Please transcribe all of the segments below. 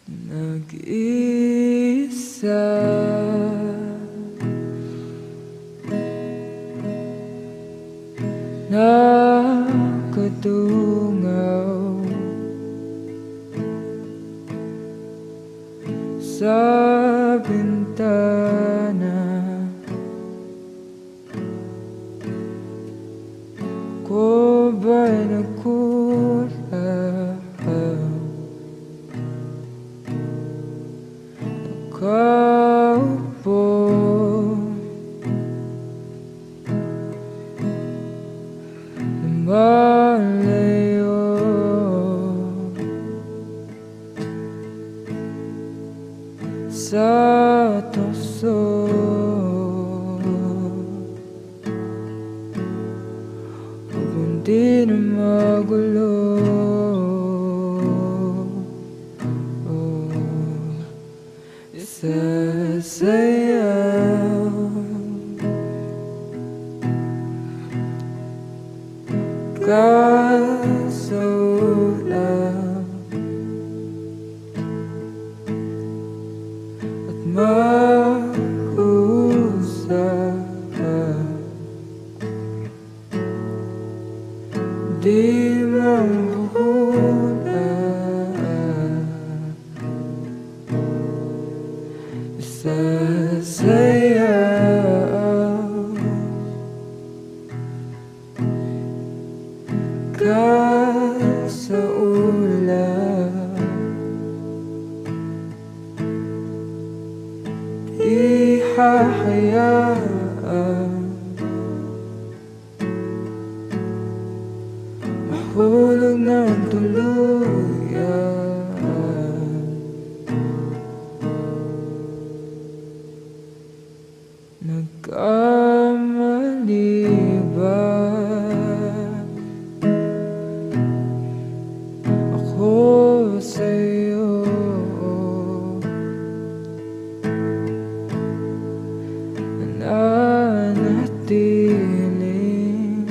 nag-iisa, nakadungaw sa bintana ko ba'y nagkulang? Nakaupo lumalayo sa tukso, upang di na magulo. Isasayaw ka sa ulan at mag-usap, di mahuhulaan. Isasayaw ka sa ulan, di hahayaan mahulog ng tuluyan. Nagkamali ba ako sa'yo? Nananatiling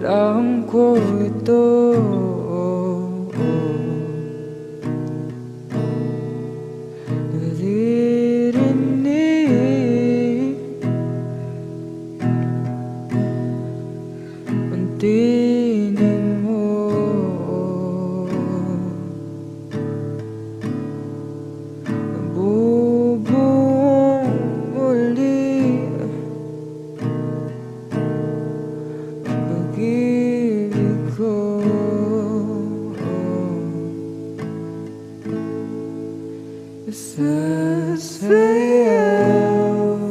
lang ko ito, naririnig ang tinig mo, nabubuong muli ang pag-ibig ko. Isasayaw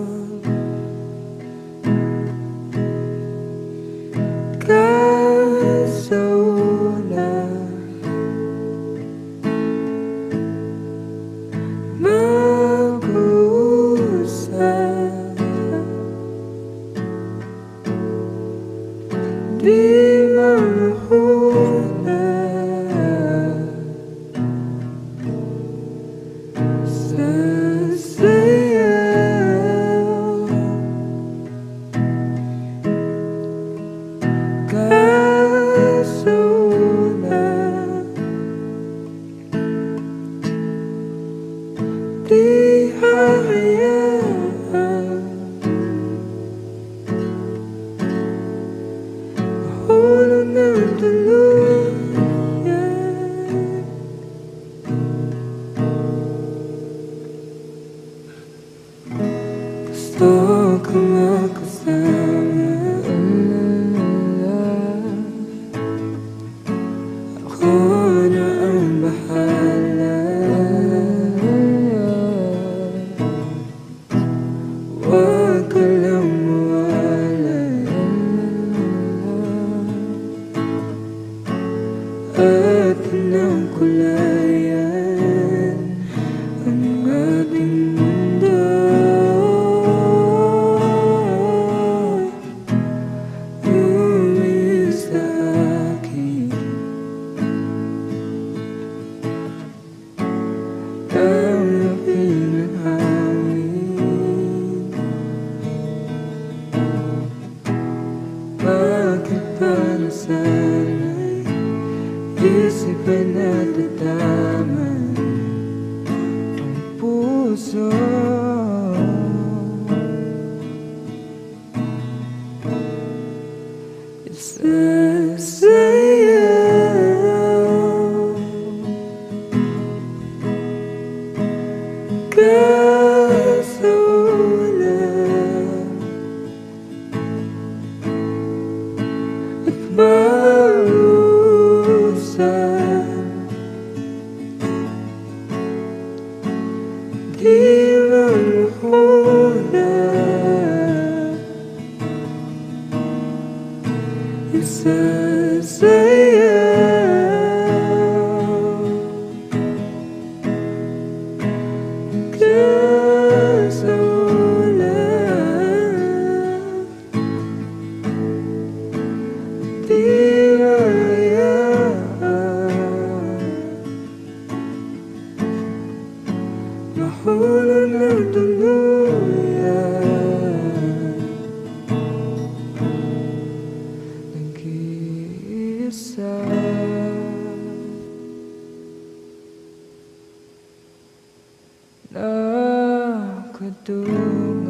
ka sa ulan, mag-usap, di mahuhulaan. Isasayaw ka sa ulan, di hahayaan mahulog ng tuluyan. Gusto ko makasama, ako na ang bahala. Huwag ka lang mawalay at ng kulayan ang ating mundo. Bakit para sana'y isip ay natataman ang puso. Isasayaw ka sa ulan at mausap, di mamuhulap. Isasayaw ka sa ulan, di hayaan mahulog ng tuluyan. Nag-iisa nakatulog.